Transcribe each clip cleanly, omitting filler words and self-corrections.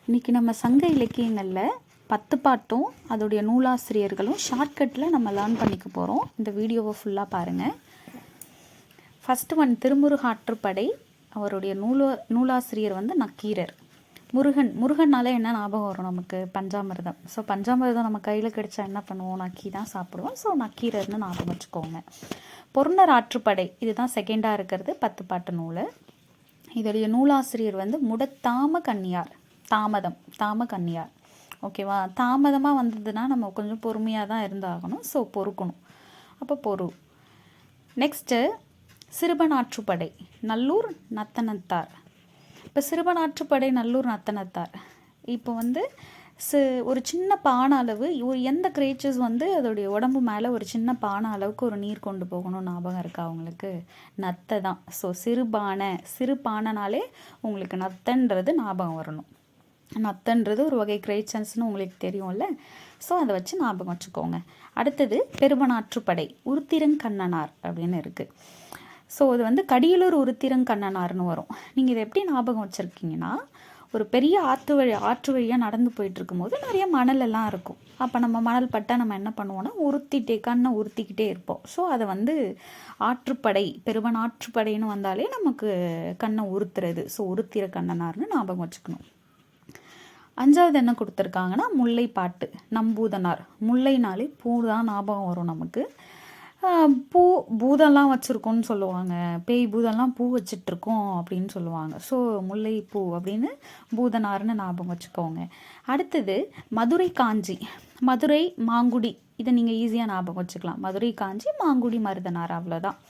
இன்றைக்கி நம்ம சங்க இலக்கியங்களில் 10 பாட்டும் அதோடைய நூலாசிரியர்களும் ஷார்ட்கட்டில் நம்ம லேர்ன் பண்ணிக்க போகிறோம். இந்த வீடியோவை ஃபுல்லாக பாருங்கள். First one Thirumurugaatruppadai. அவருடைய நூலாசிரியர் வந்து நக்கீரர். முருகன்னால என்ன ஞாபகம் வரும் நமக்கு? பஞ்சாமிர்தம். ஸோ பஞ்சாமிர்தம் நம்ம கையில் கிடைச்சா என்ன பண்ணுவோம்? நக்கி தான் சாப்பிடுவோம். ஸோ நக்கீரர்னு ஞாபகம் வச்சுக்கோங்க. பொருணர் ஆற்றுப்படை, இதுதான் செகண்டாக இருக்கிறது 10 பாட்டு நூல். இதோடைய நூலாசிரியர் வந்து முடத்தாம கன்னியார். தாம கன்னியார். ஓகேவா? தாமதமாக வந்ததுன்னா நம்ம கொஞ்சம் பொறுமையாக தான் இருந்தாகணும். ஸோ பொறுக்கணும். அப்போ பொறு. நெக்ஸ்ட்டு சிறுபனாற்றுப்படை, நல்லூர் நத்தனத்தார். இப்போ சிறுபனாற்றுப்படை நல்லூர் நத்தனத்தார் இப்போ வந்து ஒரு சின்ன பானை அளவு, எந்த கிரேச்சர்ஸ் வந்து அதோடைய உடம்பு மேலே ஒரு சின்ன பானை அளவுக்கு ஒரு நீர் கொண்டு போகணும் ஞாபகம் இருக்கா அவங்களுக்கு? நத்தை தான். ஸோ சிறு பானைனாலே உங்களுக்கு நத்தன்றது ஞாபகம் வரணும். நத்தன்றது ஒரு வகை கிரேச்சர்ஸ்னு உங்களுக்கு தெரியும்ல. ஸோ அதை வச்சு ஞாபகம் வச்சுக்கோங்க. அடுத்தது பெருமனாற்றுப்படை, உருத்திரங்கண்ணனார் அப்படின்னு இருக்குது. ஸோ இது வந்து கடியலூர் உருத்திரங்கண்ணனார்னு வரும். நீங்கள் இதை எப்படி ஞாபகம் வச்சுருக்கீங்கன்னா, ஒரு பெரிய ஆற்று வழியாக நடந்து போயிட்டு இருக்கும்போது நிறைய மணல் எல்லாம் இருக்கும். அப்போ நம்ம மணல் பட்டால் நம்ம என்ன பண்ணுவோம்னா கண்ணை உறுத்திக்கிட்டே இருப்போம். ஸோ அதை வந்து ஆற்றுப்படை, பெருமனாற்றுப்படைன்னு வந்தாலே நமக்கு கண்ணை உறுத்துறது. ஸோ உருத்திர கண்ணனார்னு ஞாபகம் வச்சுக்கணும். 5வது என்ன கொடுத்துருக்காங்கன்னா முல்லைப்பாட்டு, நம்பூதனார். முல்லைனாலே பூ தான் ஞாபகம் வரும் நமக்கு. பூதெல்லாம் வச்சுருக்கோன்னு சொல்லுவாங்க. பேய் பூதெல்லாம் பூ வச்சிட்ருக்கோம் அப்படின்னு சொல்லுவாங்க. ஸோ முல்லை பூ அப்படின்னு பூதனார்னு ஞாபகம் வச்சுக்கோங்க. அடுத்தது மதுரை காஞ்சி, மதுரை மாங்குடி. இதை நீங்கள் ஈஸியாக ஞாபகம் வச்சுக்கலாம். மதுரை காஞ்சி, மாங்குடி மருதனார், அவ்வளோதான்.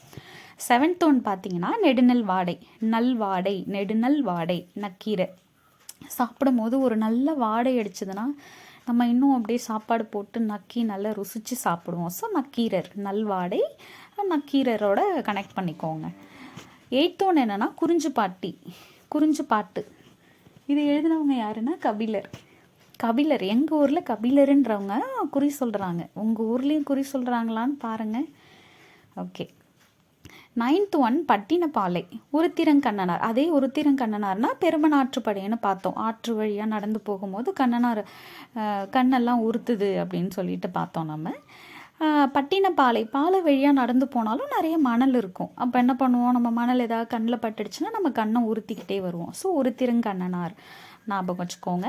7th ஒன் பார்த்தீங்கன்னா நெடுநல் வாடை, நெடுநல் வாடை நக்கீரை. சாப்பிடும் போது ஒரு நல்ல வாடை அடிச்சதுன்னா நம்ம இன்னும் அப்படியே சாப்பாடு போட்டு நக்கி நல்லா ருசித்து சாப்பிடுவோம். ஸோ நக்கீரர், நல்வாடை, நக்கீரரோட கனெக்ட் பண்ணிக்கோங்க. 8th ஒன் என்னென்னா குறிஞ்சு பாட்டு. இது எழுதினவங்க யாருன்னா கபிலர். எங்கள் ஊரில் கபிலருன்றவங்க குறி சொல்கிறாங்க. உங்கள் ஊர்லேயும் குறி சொல்கிறாங்களான்னு பாருங்கள். Okay. 9th one Pattinappalai, Uruthirangannanar. அதே உருத்திரங்கண்ணனார்னா பெருமனாற்றுப்படைன்னு பார்த்தோம். ஆற்று வழியாக நடந்து போகும்போது கண்ணனார் கண்ணெல்லாம் உறுத்துது அப்படின்னு சொல்லிட்டு பார்த்தோம் நம்ம. பட்டினப்பாலை, பாலை வழியாக நடந்து போனாலும் நிறைய மணல் இருக்கும். அப்போ என்ன பண்ணுவோம்? நம்ம மணல் ஏதாவது கண்ணில் பட்டுடுச்சுன்னா நம்ம கண்ணை உறுத்திக்கிட்டே வருவோம். ஸோ உருத்திரங்கண்ணனார் ஞாபகம் வச்சுக்கோங்க.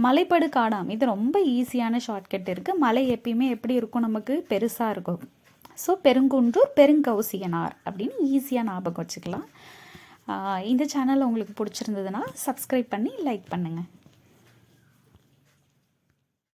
மலைப்படு காடாம், இது ரொம்ப ஈஸியான ஷார்ட்கட் இருக்குது. மலை எப்பயுமே எப்படி இருக்கும்? நமக்கு பெருசாக இருக்கும். ஸோ பெருங்குன்றூர் பெருங்கௌசியனார் அப்படின்னு ஈஸியாக ஞாபகம் வச்சுக்கலாம். இந்த சேனல் உங்களுக்கு பிடிச்சிருந்ததுன்னா சப்ஸ்கிரைப் பண்ணி லைக் பண்ணுங்கள்.